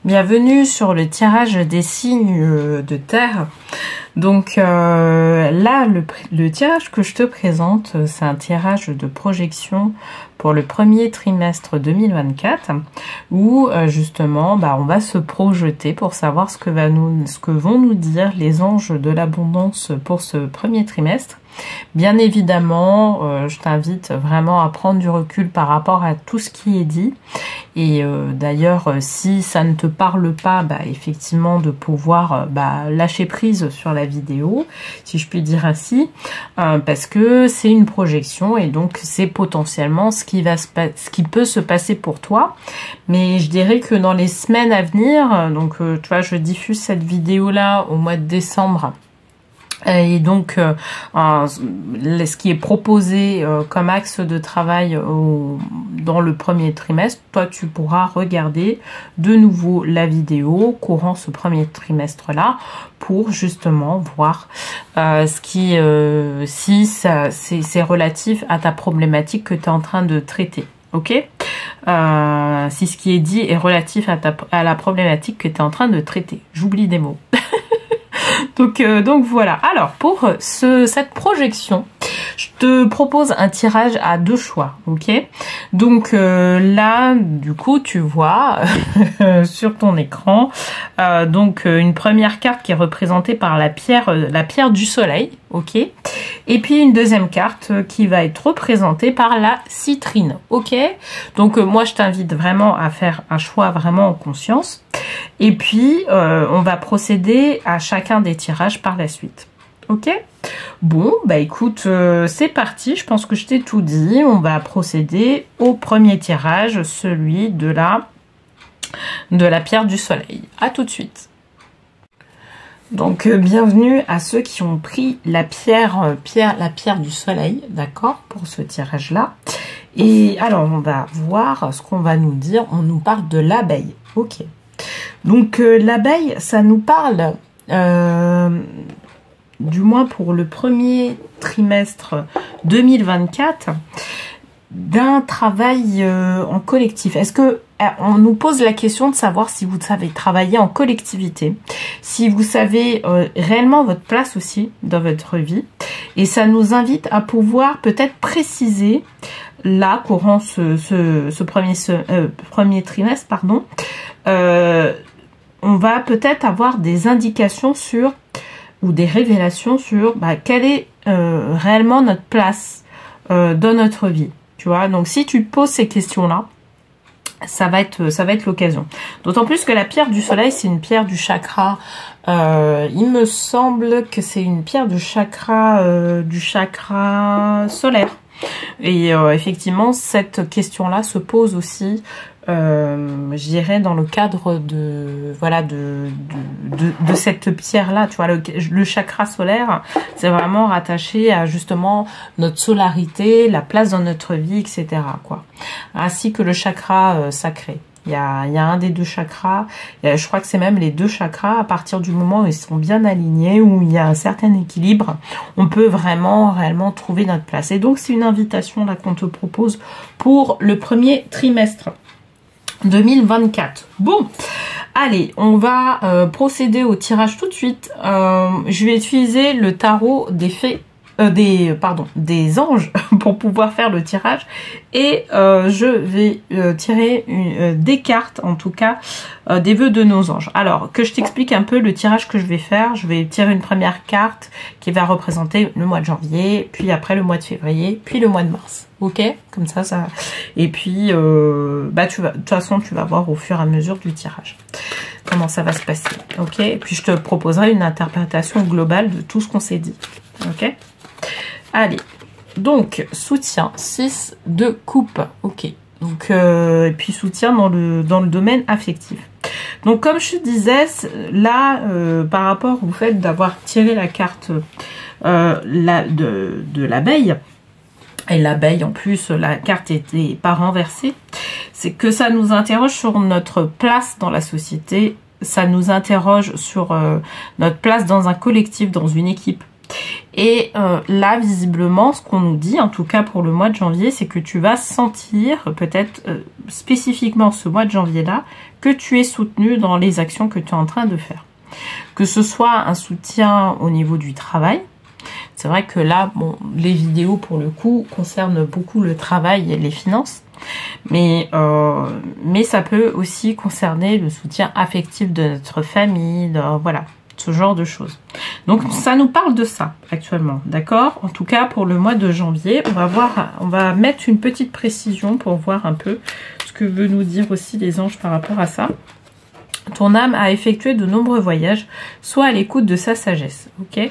Bienvenue sur le tirage des signes de terre. Donc là, le tirage que je te présente, c'est un tirage de projection pour le premier trimestre 2024 où justement on va se projeter pour savoir ce que vont nous dire les anges de l'abondance pour ce premier trimestre. Bien évidemment, je t'invite vraiment à prendre du recul par rapport à tout ce qui est dit. Et d'ailleurs, si ça ne te parle pas, effectivement, de pouvoir lâcher prise sur la vidéo, si je puis dire ainsi, parce que c'est une projection et donc c'est potentiellement ce qui peut se passer pour toi. Mais je dirais que dans les semaines à venir, donc tu vois, je diffuse cette vidéo-là au mois de décembre. Et donc, ce qui est proposé comme axe de travail dans le premier trimestre, toi, tu pourras regarder de nouveau la vidéo courant ce premier trimestre-là pour justement voir si c'est relatif à ta problématique que tu es en train de traiter. Ok, si ce qui est dit est relatif à la problématique que tu es en train de traiter. J'oublie des mots. Donc voilà. Alors pour cette projection, je te propose un tirage à deux choix, ok? Donc là, du coup, tu vois sur ton écran, une première carte qui est représentée par la pierre du soleil, ok? Et puis une deuxième carte qui va être représentée par la citrine, ok? Donc moi, je t'invite vraiment à faire un choix vraiment en conscience. Et puis, on va procéder à chacun des tirages par la suite. Ok? Bon, écoute, c'est parti. Je pense que je t'ai tout dit. On va procéder au premier tirage, celui de la pierre du soleil. À tout de suite. Donc, bienvenue à ceux qui ont pris la pierre du soleil, d'accord, pour ce tirage-là. Et alors, on va voir ce qu'on va nous dire. On nous parle de l'abeille. Ok. Donc l'abeille, ça nous parle, du moins pour le premier trimestre 2024, d'un travail en collectif. Est-ce que on nous pose la question de savoir si vous savez travailler en collectivité, si vous savez réellement votre place aussi dans votre vie, et ça nous invite à pouvoir peut-être préciser là, courant ce premier trimestre, pardon, on va peut-être avoir des indications sur, ou des révélations sur quelle est réellement notre place dans notre vie. Tu vois, donc si tu te poses ces questions-là, ça va être l'occasion. D'autant plus que la pierre du soleil, c'est une pierre du chakra. Il me semble que c'est une pierre du chakra solaire. Et effectivement, cette question-là se pose aussi, je dirais, dans le cadre de cette pierre-là. Tu vois, le chakra solaire, c'est vraiment rattaché à justement notre solarité, la place dans notre vie, etc., quoi. Ainsi que le chakra sacré. Il y a un des deux chakras, je crois que c'est même les deux chakras, à partir du moment où ils sont bien alignés, où il y a un certain équilibre, on peut réellement trouver notre place. Et donc c'est une invitation là qu'on te propose pour le premier trimestre 2024. Bon, allez, on va procéder au tirage tout de suite. Je vais utiliser le tarot des fées. Des anges pour pouvoir faire le tirage, et je vais tirer des cartes, en tout cas des vœux de nos anges. Alors que je t'explique un peu le tirage que je vais faire. Je vais tirer une première carte qui va représenter le mois de janvier, puis après le mois de février, puis le mois de mars. Ok, comme ça, et puis de toute façon tu vas voir au fur et à mesure du tirage comment ça va se passer. Ok, et puis je te proposerai une interprétation globale de tout ce qu'on s'est dit. Ok. Allez, donc soutien, 6 de coupe, ok. Donc et puis soutien dans le domaine affectif. Donc comme je te disais, là, par rapport au fait d'avoir tiré la carte de l'abeille, et l'abeille en plus, la carte était pas renversée, c'est que ça nous interroge sur notre place dans la société, ça nous interroge sur notre place dans un collectif, dans une équipe. Et là, visiblement, ce qu'on nous dit, en tout cas pour le mois de janvier, c'est que tu vas sentir, peut-être spécifiquement ce mois de janvier-là, que tu es soutenu dans les actions que tu es en train de faire. Que ce soit un soutien au niveau du travail. C'est vrai que là, bon, les vidéos, pour le coup, concernent beaucoup le travail et les finances. Mais ça peut aussi concerner le soutien affectif de notre famille, voilà, ce genre de choses. Donc, ça nous parle de ça, actuellement, d'accord? En tout cas, pour le mois de janvier, on va mettre une petite précision pour voir un peu ce que veut nous dire aussi les anges par rapport à ça. Ton âme a effectué de nombreux voyages, soit à l'écoute de sa sagesse, ok?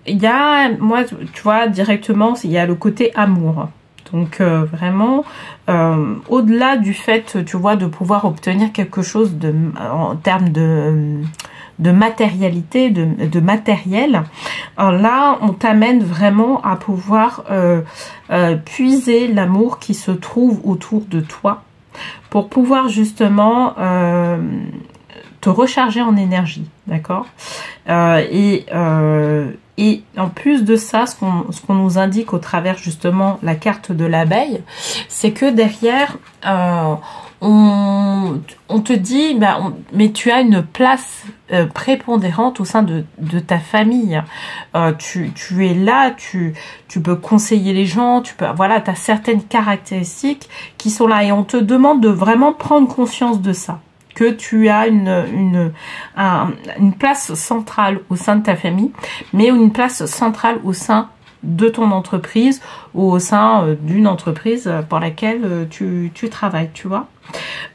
Il y a, moi, tu vois, directement, il y a le côté amour. Donc, vraiment, au-delà du fait, tu vois, de pouvoir obtenir quelque chose en termes de matérialité, de matériel, là, on t'amène vraiment à pouvoir puiser l'amour qui se trouve autour de toi pour pouvoir justement te recharger en énergie, d'accord? Et en plus de ça, ce qu'on nous indique au travers justement la carte de l'abeille, c'est que derrière, on te dit, mais tu as une place prépondérante au sein de ta famille. Tu es là, tu peux conseiller les gens, voilà, tu as certaines caractéristiques qui sont là et on te demande de vraiment prendre conscience de ça. Que tu as une place centrale au sein de ta famille, mais une place centrale au sein de ton entreprise ou au sein d'une entreprise pour laquelle tu travailles, tu vois.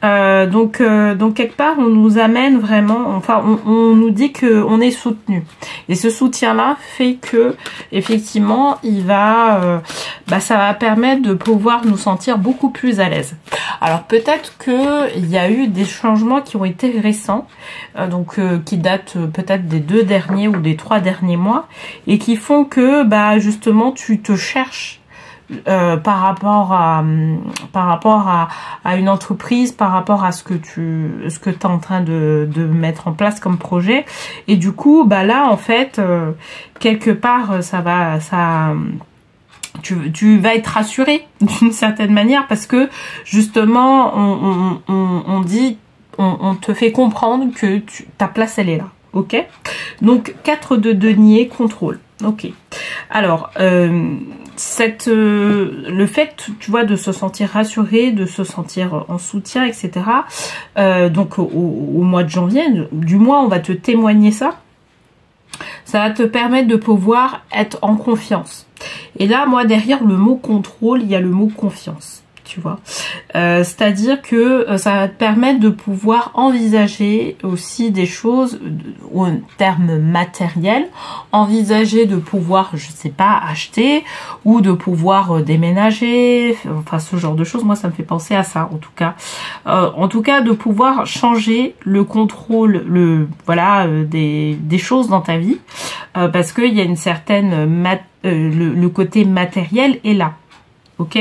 Donc quelque part, on nous amène vraiment, enfin, on nous dit que on est soutenu. Et ce soutien-là fait que, effectivement, ça va permettre de pouvoir nous sentir beaucoup plus à l'aise. Alors peut-être que il y a eu des changements qui ont été récents, qui datent peut-être des 2 derniers ou des 3 derniers mois, et qui font que, justement, tu te cherches. Par rapport à une entreprise, par rapport à ce que tu es en train de mettre en place comme projet, et du coup là en fait quelque part tu vas être rassuré d'une certaine manière parce que justement on te fait comprendre que ta place elle est là, ok? Donc 4 de denier, contrôle, ok. Alors le fait, tu vois, de se sentir rassuré, de se sentir en soutien, etc. Donc au mois de janvier, du moins, on va te témoigner ça. Ça va te permettre de pouvoir être en confiance. Et là, moi, derrière le mot contrôle, il y a le mot confiance. Tu vois, c'est-à-dire que ça va te permettre de pouvoir envisager aussi des choses en termes matériels, envisager de pouvoir, je sais pas, acheter ou de pouvoir déménager, enfin ce genre de choses. Moi, ça me fait penser à ça, en tout cas. De pouvoir changer le contrôle, des choses dans ta vie, parce qu'il y a une certaine le côté matériel est là. Ok,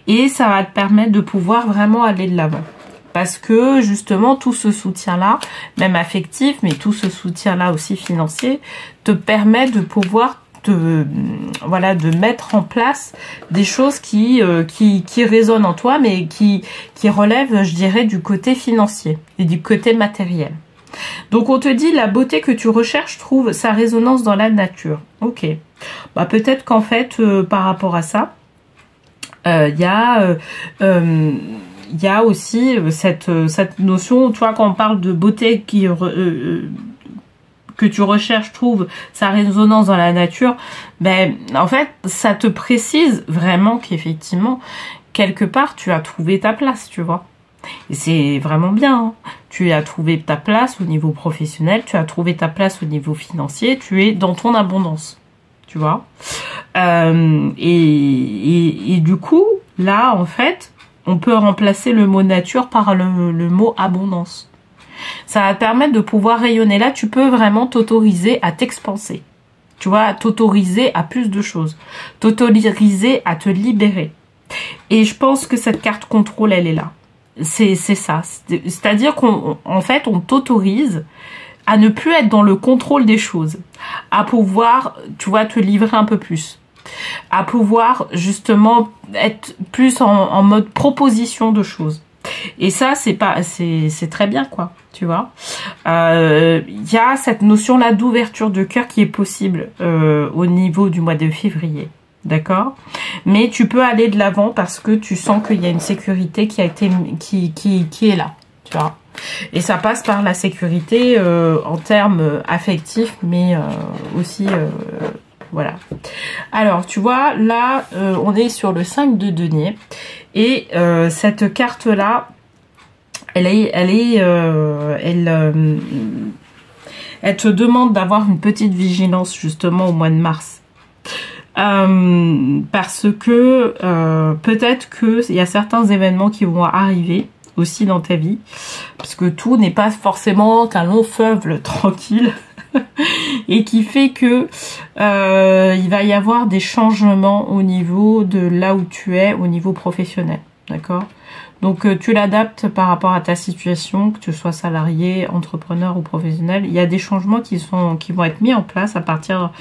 et ça va te permettre de pouvoir vraiment aller de l'avant. Parce que justement, tout ce soutien-là, même affectif, mais tout ce soutien-là aussi financier, te permet de pouvoir de mettre en place des choses qui résonnent en toi, mais qui relèvent, je dirais, du côté financier et du côté matériel. Donc on te dit la beauté que tu recherches trouve sa résonance dans la nature. Ok, peut-être qu'en fait, par rapport à ça, il y a aussi cette notion, tu vois, quand on parle de beauté que tu recherches trouve sa résonance dans la nature, en fait, ça te précise vraiment qu'effectivement, quelque part, tu as trouvé ta place, tu vois. Et c'est vraiment bien, hein. Tu as trouvé ta place au niveau professionnel, tu as trouvé ta place au niveau financier, tu es dans ton abondance, tu vois. Et du coup, là, en fait, on peut remplacer le mot nature par le mot abondance. Ça va te permettre de pouvoir rayonner. Là, tu peux vraiment t'autoriser à t'expanser. Tu vois, t'autoriser à plus de choses. T'autoriser à te libérer. Et je pense que cette carte contrôle, elle est là. C'est ça. C'est-à-dire qu'en fait, on t'autorise à ne plus être dans le contrôle des choses, à pouvoir, tu vois, te livrer un peu plus, à pouvoir justement être plus en mode proposition de choses. Et ça, c'est très bien, quoi, tu vois. Y a cette notion-là d'ouverture de cœur qui est possible au niveau du mois de février, d'accord? Mais tu peux aller de l'avant parce que tu sens qu'il y a une sécurité qui est là, tu vois. Et ça passe par la sécurité en termes affectifs, mais aussi... voilà. Alors, tu vois, là, on est sur le 5 de denier. Et cette carte-là, elle te demande d'avoir une petite vigilance, justement, au mois de mars. Parce que peut-être qu'il y a certains événements qui vont arriver aussi dans ta vie. Parce que tout n'est pas forcément qu'un long fleuve tranquille. Et qui fait que il va y avoir des changements au niveau de là où tu es, au niveau professionnel, d'accord? Donc tu l'adaptes par rapport à ta situation, que tu sois salarié, entrepreneur ou professionnel. Il y a des changements qui vont être mis en place à partir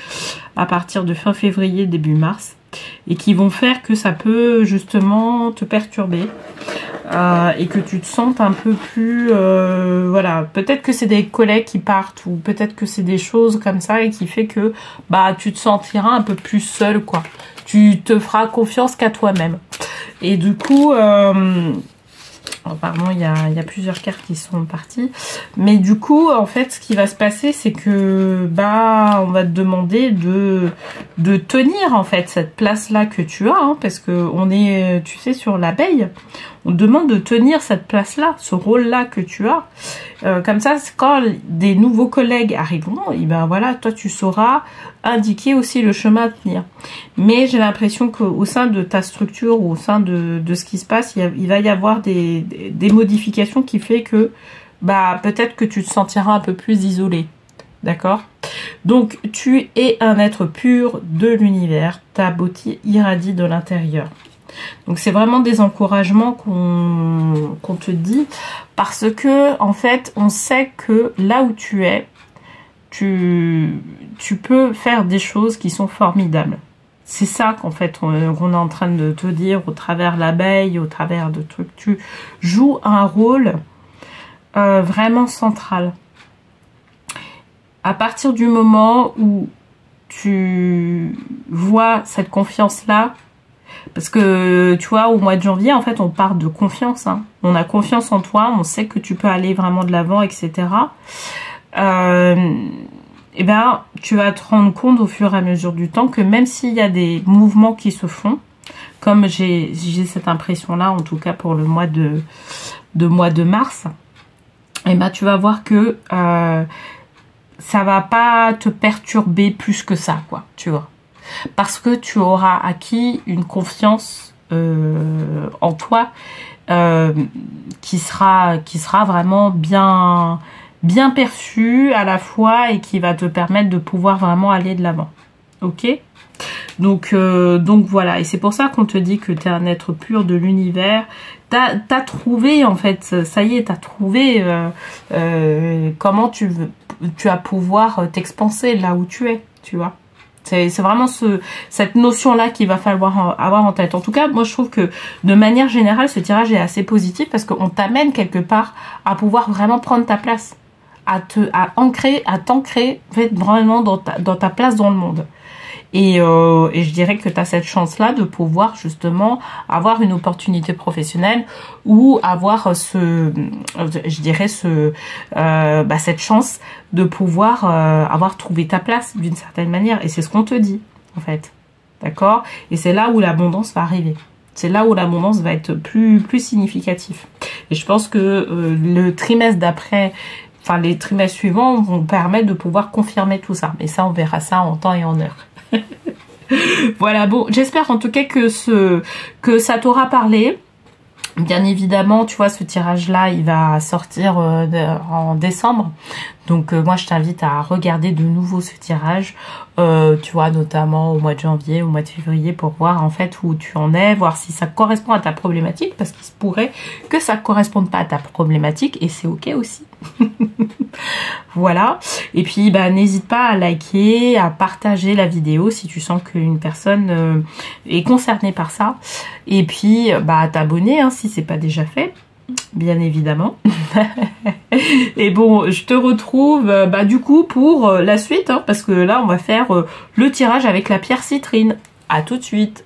de fin février, début mars, et qui vont faire que ça peut justement te perturber. Et que tu te sentes un peu plus... voilà, peut-être que c'est des collègues qui partent ou peut-être que c'est des choses comme ça et qui fait que bah tu te sentiras un peu plus seul, quoi. Tu te feras confiance qu'à toi-même. Et du coup... apparemment, il y a plusieurs cartes qui sont parties. Mais du coup, en fait, ce qui va se passer, c'est que bah on va te demander de tenir en fait cette place-là que tu as, hein, parce que on est, tu sais, sur l'abeille. On te demande de tenir cette place-là, ce rôle-là que tu as. Comme ça, quand des nouveaux collègues arriveront, et ben voilà, toi tu sauras indiquer aussi le chemin à tenir. Mais j'ai l'impression qu'au sein de ta structure, ou au sein de ce qui se passe, il va y avoir des modifications qui fait que bah peut-être que tu te sentiras un peu plus isolé. D'accord? Donc tu es un être pur de l'univers. Ta beauté irradie de l'intérieur. Donc c'est vraiment des encouragements qu'on te dit, parce que en fait on sait que là où tu es, tu peux faire des choses qui sont formidables. C'est ça qu'en fait on est en train de te dire au travers l'abeille, au travers de trucs. Tu joues un rôle vraiment central. À partir du moment où tu vois cette confiance-là, parce que, tu vois, au mois de janvier, en fait, on part de confiance. Hein. On a confiance en toi, on sait que tu peux aller vraiment de l'avant, etc. Eh ben, tu vas te rendre compte au fur et à mesure du temps que même s'il y a des mouvements qui se font, comme j'ai cette impression-là, en tout cas pour le mois de mars, eh ben, tu vas voir que ça va pas te perturber plus que ça, quoi, tu vois. Parce que tu auras acquis une confiance en toi qui sera vraiment bien perçue à la fois et qui va te permettre de pouvoir vraiment aller de l'avant. Ok? Donc voilà, et c'est pour ça qu'on te dit que tu es un être pur de l'univers. T'as trouvé, en fait, ça y est, t'as trouvé comment tu vas pouvoir t'expanser là où tu es, tu vois. C'est vraiment cette notion-là qu'il va falloir avoir en tête. En tout cas, moi, je trouve que de manière générale, ce tirage est assez positif parce qu'on t'amène quelque part à pouvoir vraiment prendre ta place, à t'ancrer en fait, vraiment dans ta place dans le monde. Et je dirais que tu as cette chance-là de pouvoir justement avoir une opportunité professionnelle ou avoir cette chance de pouvoir avoir trouvé ta place d'une certaine manière. Et c'est ce qu'on te dit, en fait. D'accord? Et c'est là où l'abondance va arriver. C'est là où l'abondance va être plus significatif. Et je pense que le trimestre d'après, enfin les trimestres suivants vont permettre de pouvoir confirmer tout ça. Mais ça, on verra ça en temps et en heure. Voilà, bon, j'espère en tout cas que ça t'aura parlé. Bien évidemment, tu vois, ce tirage-là, il va sortir en décembre. Donc moi je t'invite à regarder de nouveau ce tirage, tu vois, notamment au mois de janvier, au mois de février, pour voir en fait où tu en es, voir si ça correspond à ta problématique, parce qu'il se pourrait que ça ne corresponde pas à ta problématique, et c'est ok aussi. Voilà. Et puis bah n'hésite pas à liker, à partager la vidéo si tu sens qu'une personne est concernée par ça. Et puis bah à t'abonner hein, si c'est pas déjà fait, bien évidemment. Et bon, je te retrouve bah du coup pour la suite, hein, parce que là on va faire le tirage avec la pierre citrine. À tout de suite.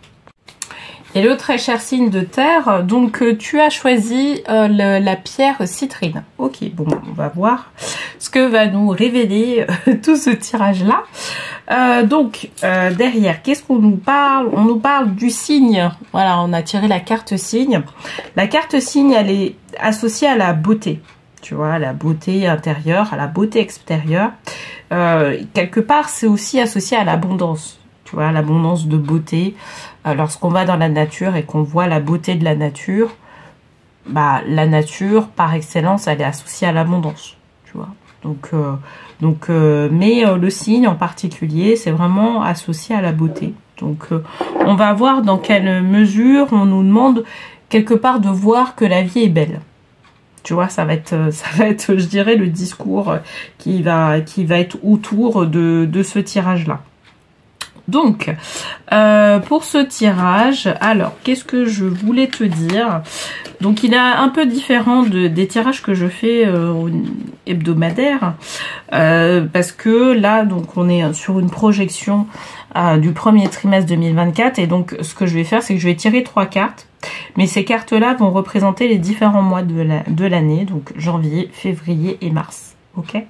Et le très cher signe de terre, donc tu as choisi la pierre citrine. Ok, bon, on va voir ce que va nous révéler tout ce tirage-là. Derrière, qu'est-ce qu'on nous parle? On nous parle du signe. Voilà, on a tiré la carte signe. La carte signe, elle est associée à la beauté. Tu vois, à la beauté intérieure, à la beauté extérieure. Quelque part, c'est aussi associé à l'abondance. Tu vois, l'abondance de beauté. Lorsqu'on va dans la nature et qu'on voit la beauté de la nature, bah la nature par excellence elle est associée à l'abondance, tu vois. Mais le signe en particulier c'est vraiment associé à la beauté. Donc on va voir dans quelle mesure on nous demande quelque part de voir que la vie est belle. Tu vois, ça va être, je dirais, le discours qui va être autour de ce tirage-là. Donc, pour ce tirage, alors, qu'est-ce que je voulais te dire? Donc, il est un peu différent des tirages que je fais hebdomadaires, parce que là, donc, on est sur une projection du premier trimestre 2024, et donc, ce que je vais faire, c'est que je vais tirer 3 cartes, mais ces cartes-là vont représenter les différents mois de l'année, donc janvier, février et mars, ok?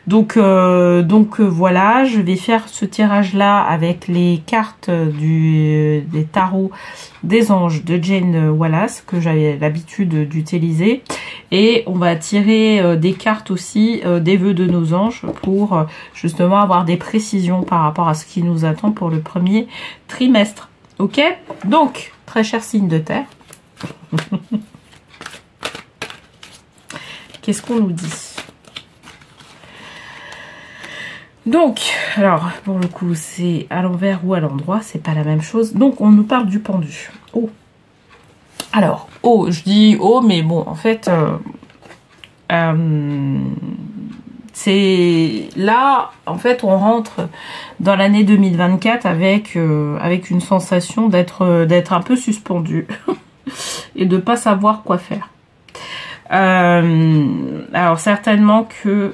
Donc voilà, je vais faire ce tirage là avec les cartes des tarots des anges de Jane Wallace que j'avais l'habitude d'utiliser, et on va tirer des cartes aussi des vœux de nos anges pour justement avoir des précisions par rapport à ce qui nous attend pour le premier trimestre. Ok, donc très cher signe de terre, qu'est-ce qu'on nous dit? Donc, alors, pour le coup, c'est à l'envers ou à l'endroit, c'est pas la même chose. Donc, on nous parle du pendu. Oh. Alors, oh, je dis oh, mais bon, en fait, c'est là, en fait, on rentre dans l'année 2024 avec une sensation d'être un peu suspendu et de pas savoir quoi faire. Alors certainement que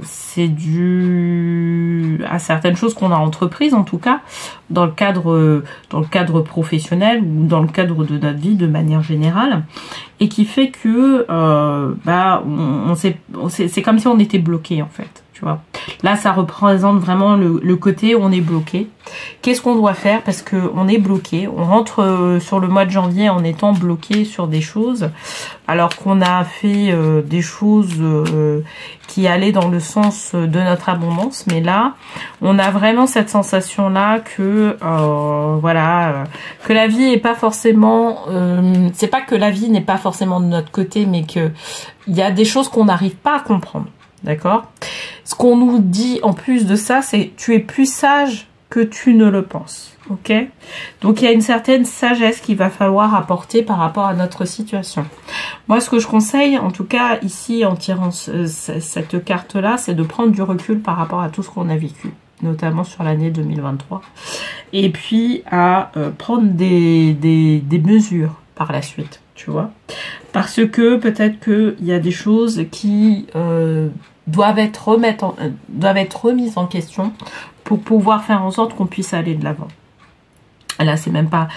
c'est dû à certaines choses qu'on a entreprises, en tout cas dans le cadre professionnel ou dans le cadre de notre vie de manière générale, et qui fait que c'est comme si on était bloqué en fait, tu vois. Là ça représente vraiment le côté où on est bloqué. Qu'est-ce qu'on doit faire parce que on est bloqué? On rentre sur le mois de janvier en étant bloqué sur des choses, alors qu'on a fait des choses qui allaient dans le sens de notre abondance, mais là on a vraiment cette sensation là que que la vie est pas forcément c'est pas que la vie n'est pas forcément de notre côté, mais que il y a des choses qu'on n'arrive pas à comprendre, d'accord? Ce qu'on nous dit en plus de ça, c'est tu es plus sage que tu ne le penses, ok? Donc il y a une certaine sagesse qu'il va falloir apporter par rapport à notre situation. Moi, ce que je conseille, en tout cas ici en tirant cette carte-là, c'est de prendre du recul par rapport à tout ce qu'on a vécu, notamment sur l'année 2023, et puis à prendre des mesures par la suite, tu vois, parce que peut-être qu'il y a des choses qui doivent être remises en question pour pouvoir faire en sorte qu'on puisse aller de l'avant. Là, c'est même pas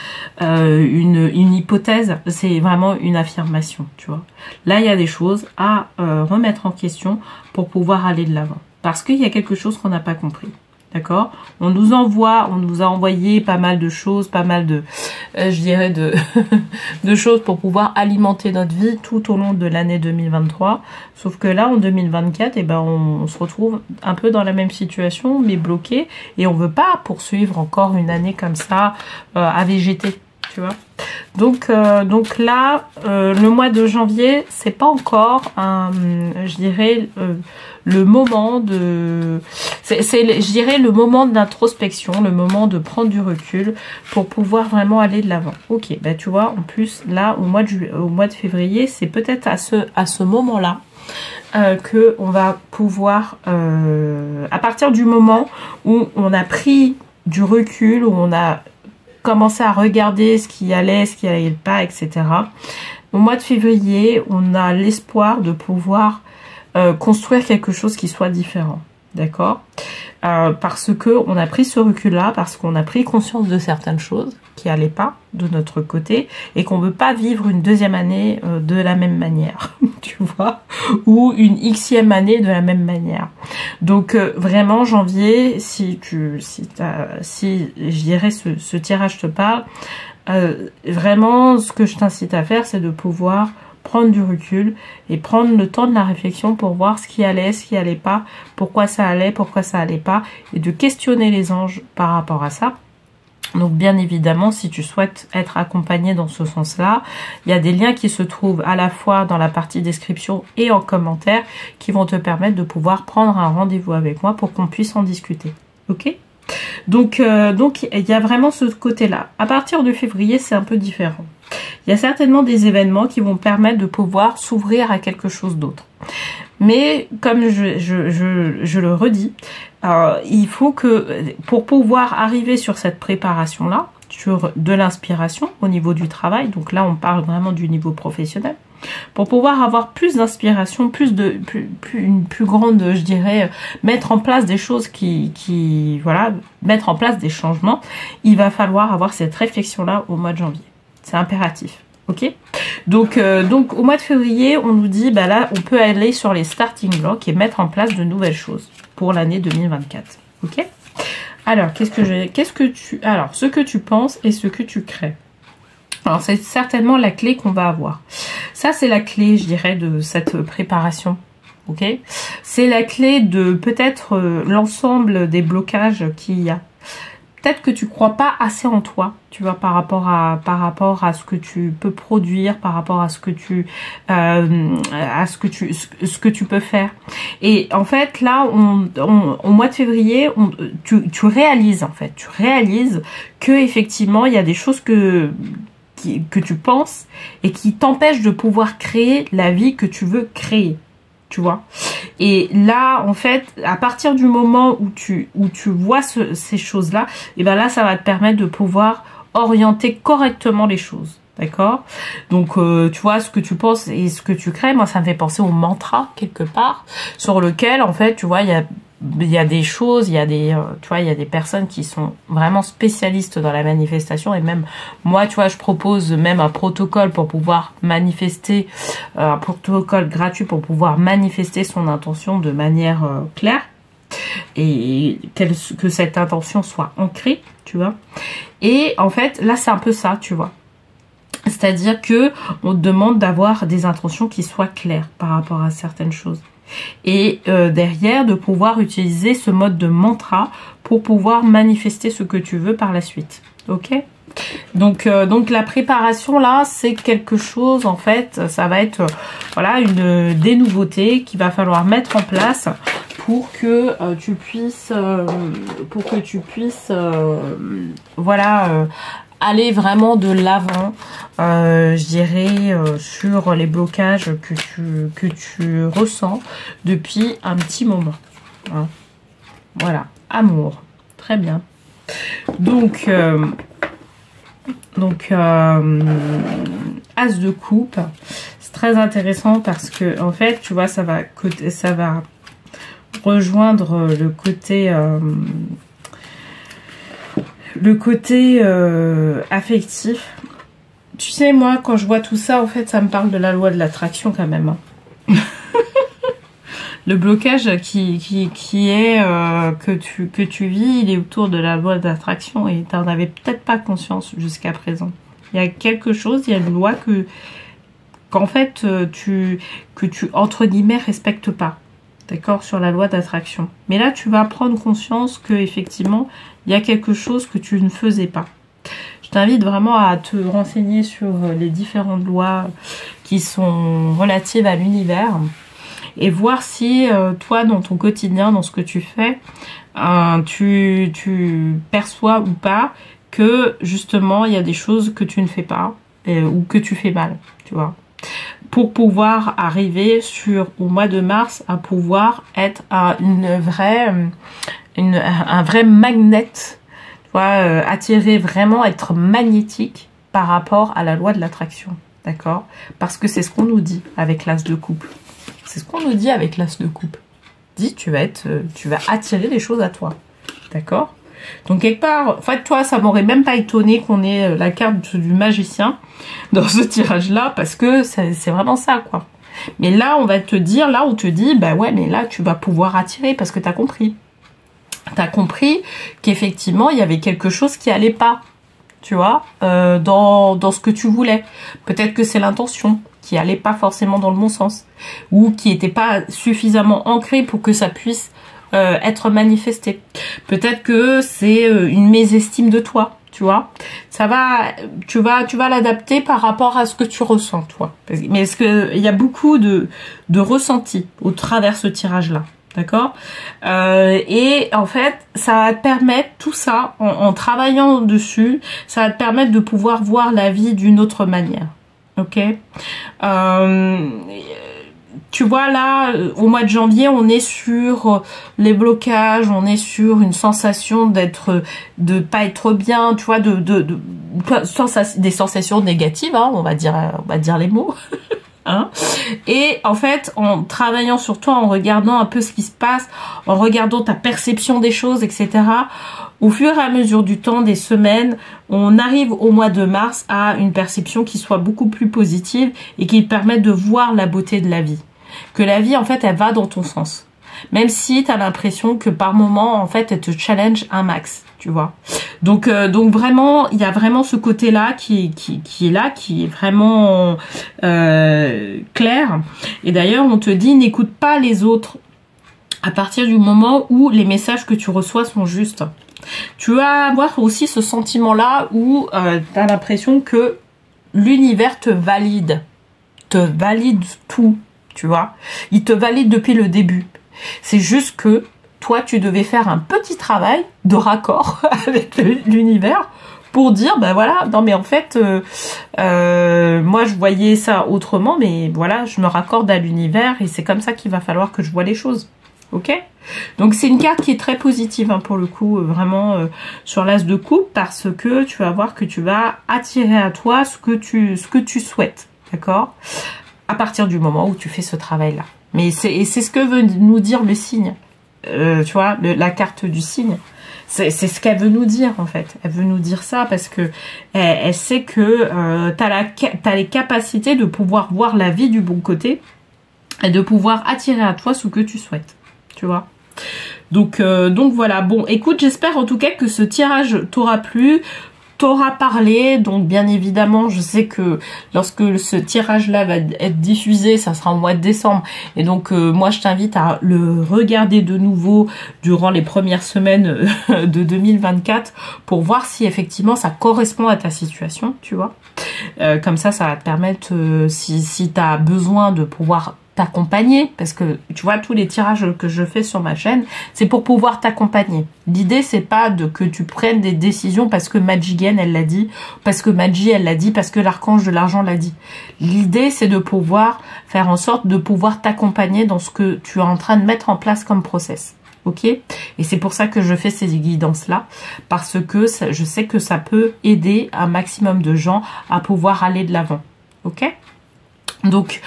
une hypothèse, c'est vraiment une affirmation, tu vois. Là, il y a des choses à remettre en question pour pouvoir aller de l'avant. Parce qu'il y a quelque chose qu'on n'a pas compris. D'accord? On nous a envoyé pas mal de choses, pas mal de, je dirais, de choses pour pouvoir alimenter notre vie tout au long de l'année 2023. Sauf que là, en 2024, eh ben, on se retrouve un peu dans la même situation, mais bloqué. Et on veut pas poursuivre encore une année comme ça, à végéter. tu vois. Donc là, le mois de janvier, c'est pas encore, je dirais, le moment de... je dirais, le moment d'introspection, le moment de prendre du recul pour pouvoir vraiment aller de l'avant. Ok, bah tu vois, en plus, là, au mois de février, c'est peut-être à ce moment-là que on va pouvoir, à partir du moment où on a pris du recul, où on a commencer à regarder ce qui allait pas, etc. Au mois de février, on a l'espoir de pouvoir construire quelque chose qui soit différent, d'accord, parce que on a pris ce recul-là, parce qu'on a pris conscience de certaines choses qui allaient pas de notre côté et qu'on veut pas vivre une deuxième année de la même manière, tu vois, ou une xème année de la même manière. Donc vraiment janvier, si je dirais ce tirage te parle, vraiment ce que je t'incite à faire, c'est de pouvoir prendre du recul et prendre le temps de la réflexion pour voir ce qui allait pas, pourquoi ça allait pas, et de questionner les anges par rapport à ça. Donc bien évidemment, si tu souhaites être accompagné dans ce sens-là, il y a des liens qui se trouvent à la fois dans la partie description et en commentaire qui vont te permettre de pouvoir prendre un rendez-vous avec moi pour qu'on puisse en discuter. Ok ? Donc il y a vraiment ce côté-là. À partir de février, c'est un peu différent. Il y a certainement des événements qui vont permettre de pouvoir s'ouvrir à quelque chose d'autre. Mais comme je le redis, il faut que pour pouvoir arriver sur cette préparation-là, sur de l'inspiration au niveau du travail, donc là on parle vraiment du niveau professionnel, pour pouvoir avoir plus d'inspiration, une plus grande, je dirais, mettre en place des choses voilà, mettre en place des changements, il va falloir avoir cette réflexion-là au mois de janvier. C'est impératif. Ok, donc au mois de février, on nous dit, bah là, on peut aller sur les starting blocks et mettre en place de nouvelles choses pour l'année 2024. Ok, alors ce que tu penses et ce que tu crées. Alors c'est certainement la clé qu'on va avoir. Ça c'est la clé, je dirais, de cette préparation. Ok, c'est la clé de peut-être l'ensemble des blocages qu'il y a. Peut-être que tu crois pas assez en toi, tu vois, par rapport à ce que tu peux produire, par rapport à ce que tu peux faire. Et en fait, là, au mois de février, tu réalises que effectivement, il y a des choses que tu penses et qui t'empêchent de pouvoir créer la vie que tu veux créer. Tu vois, et là en fait à partir du moment où tu vois ces choses là, et ben là ça va te permettre de pouvoir orienter correctement les choses, d'accord. Donc tu vois, ce que tu penses et ce que tu crées, moi ça me fait penser au mantra quelque part, sur lequel en fait tu vois il y a des choses, il y a des personnes qui sont vraiment spécialistes dans la manifestation, et même moi, tu vois, je propose même un protocole pour pouvoir manifester, un protocole gratuit pour pouvoir manifester son intention de manière claire, et que cette intention soit ancrée, tu vois. Et en fait, là, c'est un peu ça, tu vois. C'est-à-dire que on te demande d'avoir des intentions qui soient claires par rapport à certaines choses. Et derrière, de pouvoir utiliser ce mode de mantra pour pouvoir manifester ce que tu veux par la suite. Ok ? Donc la préparation là, c'est quelque chose, en fait, ça va être voilà des nouveautés qu'il va falloir mettre en place pour que tu puisses voilà, aller vraiment de l'avant, je dirais, sur les blocages que tu ressens depuis un petit moment. Hein. Voilà, amour, très bien. Donc As de coupe, c'est très intéressant parce que en fait, tu vois, ça va rejoindre le côté affectif. Tu sais, moi, quand je vois tout ça, en fait, ça me parle de la loi de l'attraction quand même. Hein. Le blocage qui est que tu vis, il est autour de la loi d'attraction et tu n'en avais peut-être pas conscience jusqu'à présent. Il y a quelque chose, il y a une loi qu'en fait, tu entre guillemets, respectes pas. D'accord, sur la loi d'attraction. Mais là, tu vas prendre conscience que effectivement, il y a quelque chose que tu ne faisais pas. Je t'invite vraiment à te renseigner sur les différentes lois qui sont relatives à l'univers et voir si toi, dans ton quotidien, dans ce que tu fais, tu perçois ou pas que justement il y a des choses que tu ne fais pas ou que tu fais mal, tu vois, pour pouvoir arriver au mois de mars à pouvoir être un vrai magnet, tu vois, attirer vraiment, être magnétique par rapport à la loi de l'attraction, d'accord? Parce que c'est ce qu'on nous dit avec l'as de coupe. C'est ce qu'on nous dit avec l'as de coupe. Dit, tu vas attirer les choses à toi, d'accord? Donc quelque part, en fait, toi, ça m'aurait même pas étonné qu'on ait la carte du magicien dans ce tirage-là, parce que c'est vraiment ça, quoi. Mais là, on va te dire, là, on te dit, bah ouais, mais là, tu vas pouvoir attirer, parce que t'as compris. T'as compris qu'effectivement, il y avait quelque chose qui allait pas, tu vois, dans ce que tu voulais. Peut-être que c'est l'intention qui allait pas forcément dans le bon sens, ou qui était pas suffisamment ancrée pour que ça puisse être manifesté. Peut-être que c'est une mésestime de toi, tu vois. Tu vas l'adapter par rapport à ce que tu ressens, toi. Mais est-ce que il y a beaucoup de ressentis au travers ce tirage-là, d'accord? Et en fait, ça va te permettre, tout ça, en travaillant dessus, ça va te permettre de pouvoir voir la vie d'une autre manière, ok? Tu vois, là, au mois de janvier, on est sur les blocages, on est sur une sensation de pas être bien, tu vois, des sensations négatives, hein, on va dire les mots. Hein. Et en fait, en travaillant sur toi, en regardant un peu ce qui se passe, en regardant ta perception des choses, etc., au fur et à mesure du temps, des semaines, on arrive au mois de mars à une perception qui soit beaucoup plus positive et qui te permette de voir la beauté de la vie. Que la vie, en fait, elle va dans ton sens. Même si tu as l'impression que par moment, en fait, elle te challenge un max, tu vois. Donc vraiment, il y a vraiment ce côté-là qui est là, qui est vraiment clair. Et d'ailleurs, on te dit, n'écoute pas les autres à partir du moment où les messages que tu reçois sont justes. Tu vas avoir aussi ce sentiment-là où tu as l'impression que l'univers te valide tout, tu vois. Il te valide depuis le début. C'est juste que toi, tu devais faire un petit travail de raccord avec l'univers pour dire, ben voilà, non mais en fait, moi je voyais ça autrement, mais voilà, je me raccorde à l'univers et c'est comme ça qu'il va falloir que je vois les choses. Ok? Donc c'est une carte qui est très positive, hein, pour le coup, vraiment sur l'as de coupe, parce que tu vas voir que tu vas attirer à toi ce que tu souhaites, d'accord? À partir du moment où tu fais ce travail-là. Mais c'est ce que veut nous dire le signe. Tu vois, la carte du signe. C'est ce qu'elle veut nous dire, en fait. Elle veut nous dire ça parce que elle sait que t'as les capacités de pouvoir voir la vie du bon côté et de pouvoir attirer à toi ce que tu souhaites. Tu vois. Donc voilà. Bon, écoute, j'espère en tout cas que ce tirage t'aura plu. T'auras parlé, donc bien évidemment, je sais que lorsque ce tirage-là va être diffusé, ça sera au mois de décembre, et donc moi je t'invite à le regarder de nouveau durant les premières semaines de 2024 pour voir si effectivement ça correspond à ta situation, tu vois. Comme ça va te permettre, si tu as besoin de pouvoir t'accompagner, parce que tu vois, tous les tirages que je fais sur ma chaîne, c'est pour pouvoir t'accompagner. L'idée, c'est pas que tu prennes des décisions parce que Magigen, elle l'a dit, parce que Magi, elle l'a dit, parce que l'archange de l'argent l'a dit. L'idée, c'est de pouvoir faire en sorte de pouvoir t'accompagner dans ce que tu es en train de mettre en place comme process. Ok? Et c'est pour ça que je fais ces guidances-là, parce que je sais que ça peut aider un maximum de gens à pouvoir aller de l'avant. Ok? Donc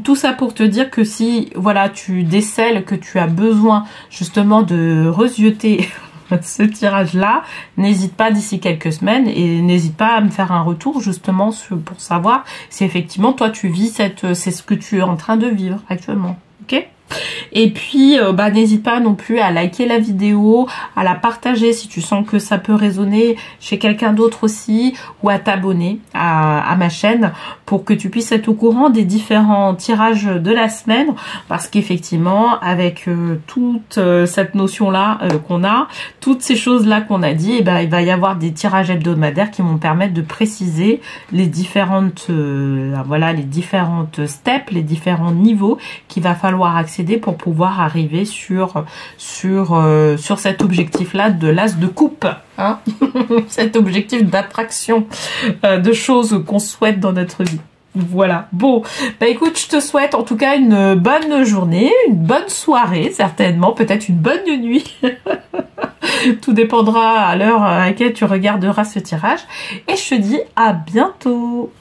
tout ça pour te dire que si voilà tu décèles que tu as besoin justement de rejeter ce tirage là, n'hésite pas d'ici quelques semaines et n'hésite pas à me faire un retour justement pour savoir si effectivement toi tu vis c'est ce que tu es en train de vivre actuellement. Ok? Et puis, n'hésite pas non plus à liker la vidéo, à la partager si tu sens que ça peut résonner chez quelqu'un d'autre aussi, ou à t'abonner à ma chaîne pour que tu puisses être au courant des différents tirages de la semaine, parce qu'effectivement, avec toute cette notion-là qu'on a, toutes ces choses-là qu'on a dit, il va y avoir des tirages hebdomadaires qui vont permettre de préciser les différentes, les différentes steps, les différents niveaux qu'il va falloir accéder pour pouvoir arriver sur cet objectif-là de l'as de coupe, hein. Cet objectif d'attraction de choses qu'on souhaite dans notre vie. Voilà. Bon, écoute, je te souhaite en tout cas une bonne journée, une bonne soirée, certainement, peut-être une bonne nuit. Tout dépendra à l'heure à laquelle tu regarderas ce tirage. Et je te dis à bientôt.